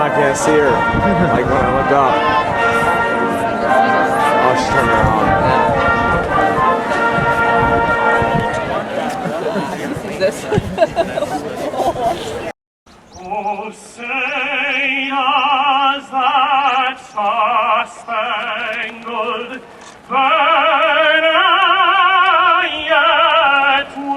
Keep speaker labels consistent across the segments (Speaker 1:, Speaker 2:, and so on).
Speaker 1: now I can't see her. Like when I look up. Oh, she's turning around.
Speaker 2: Oh, say does that star-spangled banner yet wave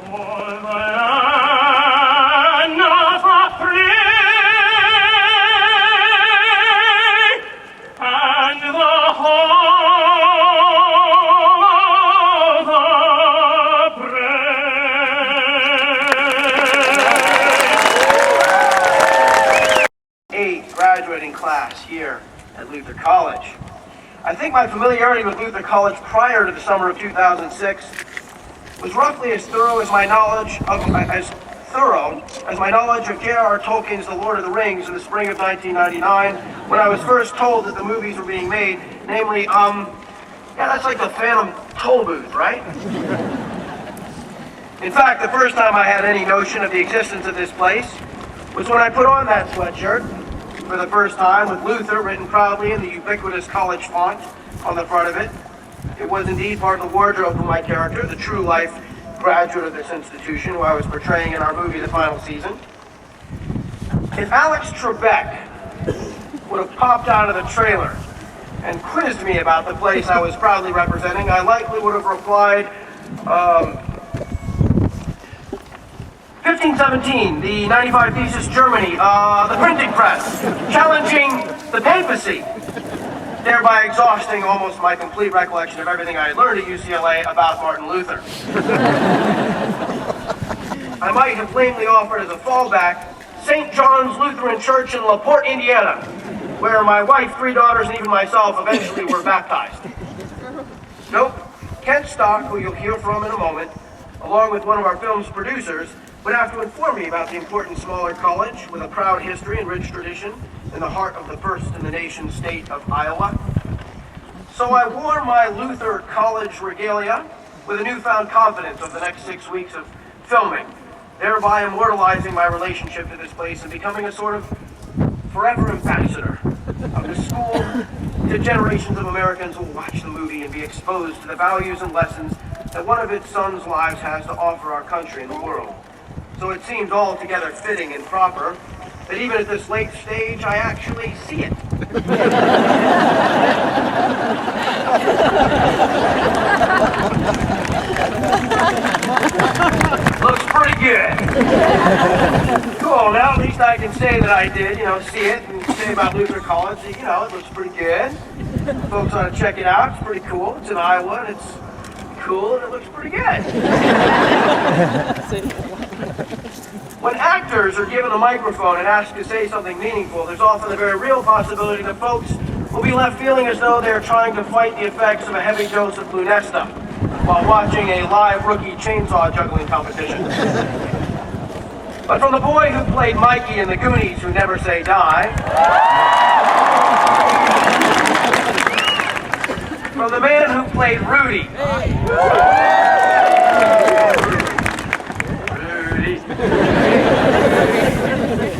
Speaker 2: o'er the land of the free and the home of the brave. Graduating class here at Luther College. I think my familiarity with Luther College prior to the summer of 2006 was roughly as thorough as my knowledge of J.R.R. Tolkien's The Lord of the Rings in the spring of 1999, when I was first told that the movies were being made, namely, yeah, that's like the Phantom toll booth, right? In fact, the first time I had any notion of the existence of this place was when I put on that sweatshirt for the first time with Luther written proudly in the ubiquitous college font on the front of it. It was indeed part of the wardrobe of my character, the true-life graduate of this institution who I was portraying in our movie The Final Season. If Alex Trebek would have popped out of the trailer and quizzed me about the place I was proudly representing, I likely would have replied, 1517, the 95 Thesis Germany, the printing press, challenging the papacy, thereby exhausting almost my complete recollection of everything I had learned at UCLA about Martin Luther. I might have lamely offered as a fallback St. John's Lutheran Church in LaPorte, Indiana, where my wife, 3 daughters, and even myself eventually were baptized. Nope, Kent Stock, who you'll hear from in a moment, along with one of our film's producers, would have to inform me about the important smaller college with a proud history and rich tradition in the heart of the first in the nation state of Iowa. So I wore my Luther College regalia with a newfound confidence of the next 6 weeks of filming, thereby immortalizing my relationship to this place and becoming a sort of forever ambassador of the school to generations of Americans who will watch the movie and be exposed to the values and lessons that one of its sons' lives has to offer our country and the world. So it seems altogether fitting and proper that even at this late stage, I actually see it. Looks pretty good. Cool, now at least I can say that I did, see it and say about Luther College, it looks pretty good. Folks ought to check it out, it's pretty cool. It's in Iowa and it's cool and it looks pretty good. When actors are given a microphone and asked to say something meaningful, there's often a very real possibility that folks will be left feeling as though they're trying to fight the effects of a heavy dose of Lunesta while watching a live rookie chainsaw juggling competition. But from the boy who played Mikey in the Goonies Who Never Say Die, from the man who played Rudy,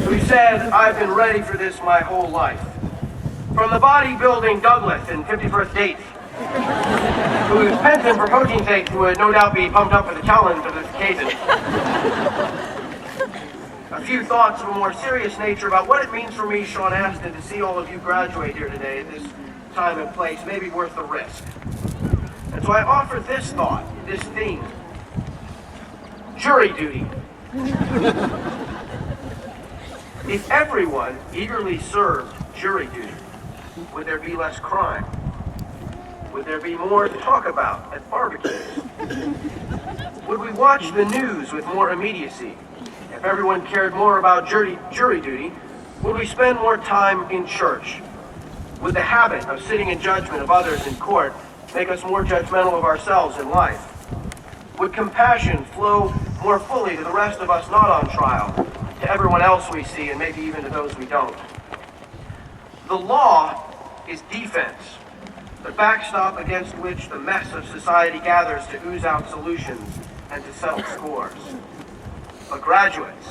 Speaker 2: who said, I've been ready for this my whole life. From the bodybuilding Douglas in 51st Dates, whose penchant for protein shakes would no doubt be pumped up for the challenge of this occasion. A few thoughts of a more serious nature about what it means for me, Sean Astin, to see all of you graduate here today at this time and place may be worth the risk. And so I offer this thought, this theme. Jury duty. If everyone eagerly served jury duty, would there be less crime? Would there be more to talk about at barbecues? Would we watch the news with more immediacy? If everyone cared more about jury duty, would we spend more time in church? Would the habit of sitting in judgment of others in court make us more judgmental of ourselves in life? Would compassion flow more fully to the rest of us not on trial, to everyone else we see, and maybe even to those we don't? The law is defense. the backstop against which the mess of society gathers to ooze out solutions and to settle scores. But graduates,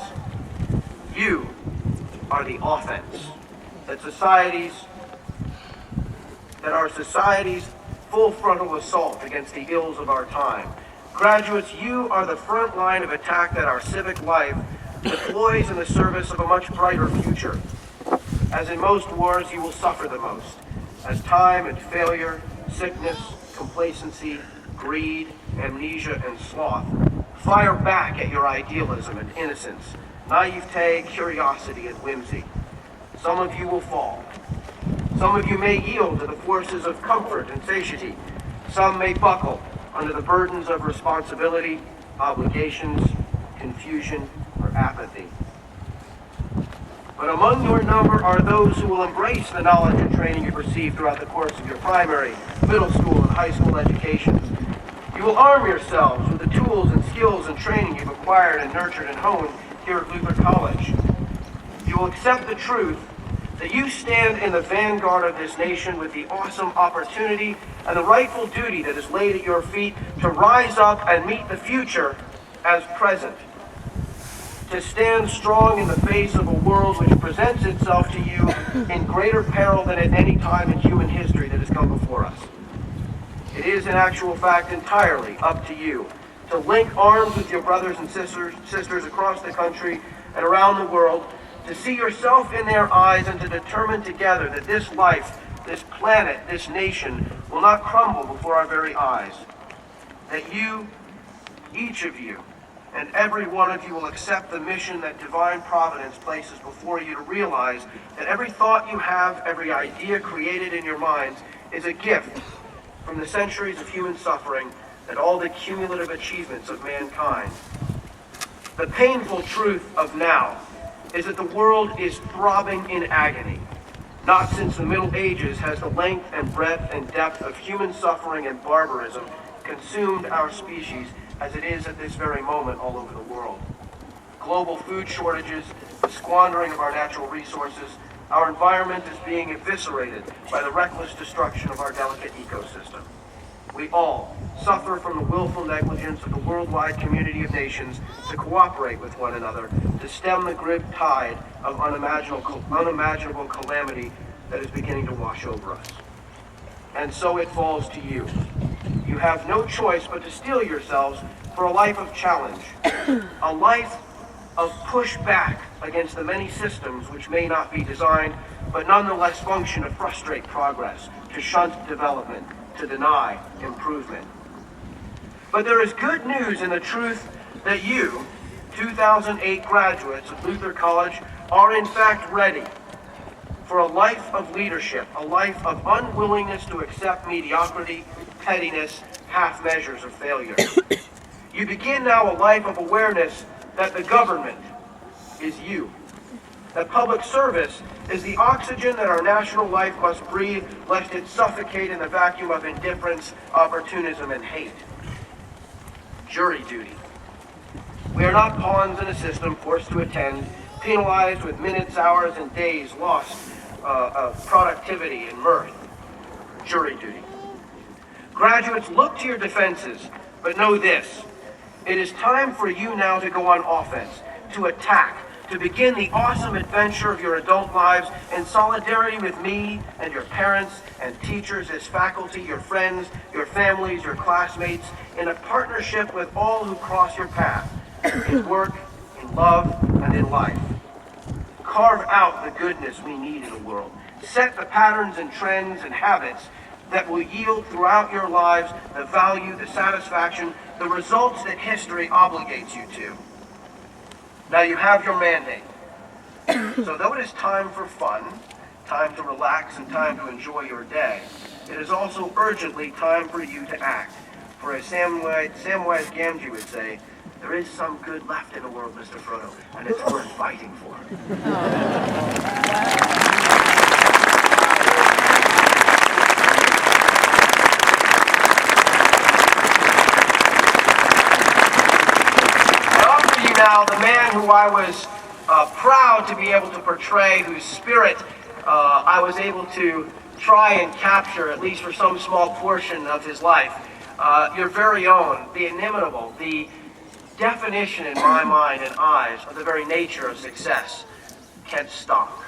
Speaker 2: you are the offense that our society's full frontal assault against the ills of our time. Graduates, you are the front line of attack that our civic life deploys in the service of a much brighter future. As in most wars, you will suffer the most, as time and failure, sickness, complacency, greed, amnesia, and sloth fire back at your idealism and innocence, naivete, curiosity, and whimsy. Some of you will fall. Some of you may yield to the forces of comfort and satiety. Some may buckle under the burdens of responsibility, obligations, confusion, or apathy. But among your number are those who will embrace the knowledge and training you've received throughout the course of your primary, middle school, and high school educations. You will arm yourselves with the tools and skills and training you've acquired and nurtured and honed here at Luther College. You will accept the truth that you stand in the vanguard of this nation with the awesome opportunity and the rightful duty that is laid at your feet to rise up and meet the future as present. To stand strong in the face of a world which presents itself to you in greater peril than at any time in human history that has come before us. It is in actual fact entirely up to you to link arms with your brothers and sisters across the country and around the world, to see yourself in their eyes and to determine together that this life, this planet, this nation will not crumble before our very eyes. That you, each of you, and every one of you will accept the mission that divine providence places before you, to realize that every thought you have, every idea created in your minds is a gift from the centuries of human suffering and all the cumulative achievements of mankind. The painful truth of now is that the world is throbbing in agony. Not since the Middle Ages has the length and breadth and depth of human suffering and barbarism consumed our species as it is at this very moment all over the world. Global food shortages, the squandering of our natural resources, our environment is being eviscerated by the reckless destruction of our delicate ecosystem. We all suffer from the willful negligence of the worldwide community of nations to cooperate with one another to stem the grim tide of unimaginable calamity that is beginning to wash over us. And so it falls to you. You have no choice but to steel yourselves for a life of challenge, a life of pushback against the many systems which may not be designed, but nonetheless function to frustrate progress, to shunt development, to deny improvement. But there is good news in the truth that you, 2008 graduates of Luther College, are in fact ready for a life of leadership, a life of unwillingness to accept mediocrity, pettiness, half measures of failure. You begin now a life of awareness that the government is you. That public service is the oxygen that our national life must breathe, lest it suffocate in the vacuum of indifference, opportunism, and hate. Jury duty. We are not pawns in a system forced to attend, penalized with minutes, hours, and days lost of productivity and mirth. Jury duty. Graduates, look to your defenses, but know this. It is time for you now to go on offense, to attack, to begin the awesome adventure of your adult lives in solidarity with me and your parents and teachers as faculty, your friends, your families, your classmates, in a partnership with all who cross your path, in work, in love, and in life. Carve out the goodness we need in the world. Set the patterns and trends and habits that will yield throughout your lives the value, the satisfaction, the results that history obligates you to. Now you have your mandate. So though it is time for fun, time to relax, and time to enjoy your day, it is also urgently time for you to act. For as Samwise Gamgee would say, there is some good left in the world, Mr. Frodo, and it's worth fighting for. Now, the man who I was proud to be able to portray, whose spirit I was able to try and capture, at least for some small portion of his life, your very own, the inimitable, the definition in my mind and eyes of the very nature of success, Kent Stock.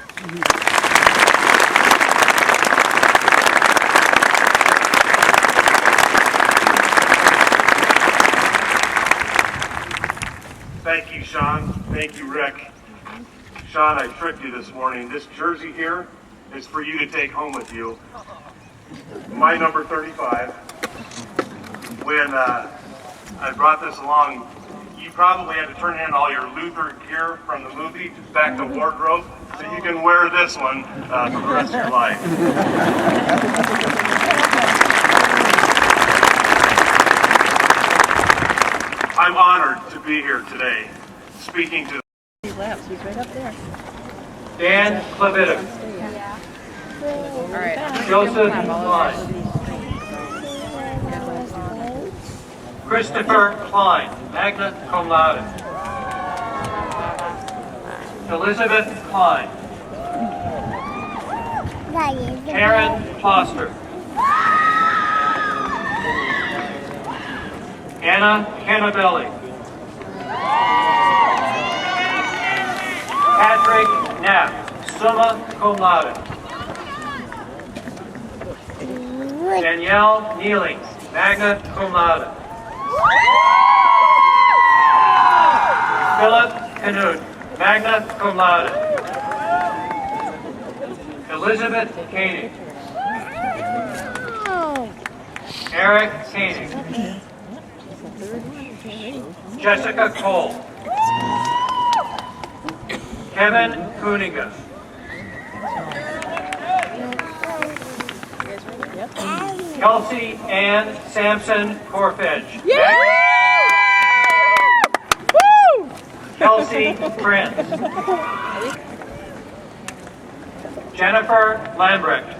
Speaker 3: Thank you, Sean. Thank you, Rick. Sean, I tricked you this morning. This jersey here is for you to take home with you. My number 35. When I brought this along, you probably had to turn in all your Luther gear from the movie back to wardrobe, so you can wear this one for the rest of your life. I'm honored to be here today, speaking to
Speaker 4: He's right up there.
Speaker 2: Dan Clevitic.
Speaker 4: All right.
Speaker 2: Joseph Klein. Christopher Klein, magna cum laude. Elizabeth Klein. Karen Foster. Anna Cannabelli. Patrick Knapp, summa cum laude. Danielle Nealing, magna cum laude. Philip Canute, magna cum laude. Elizabeth Koenig. Eric Koenig. Jessica Cole. Kevin Kuniga. Kelsey Ann Sampson Corfedge. Kelsey Prince. Jennifer Lambrecht.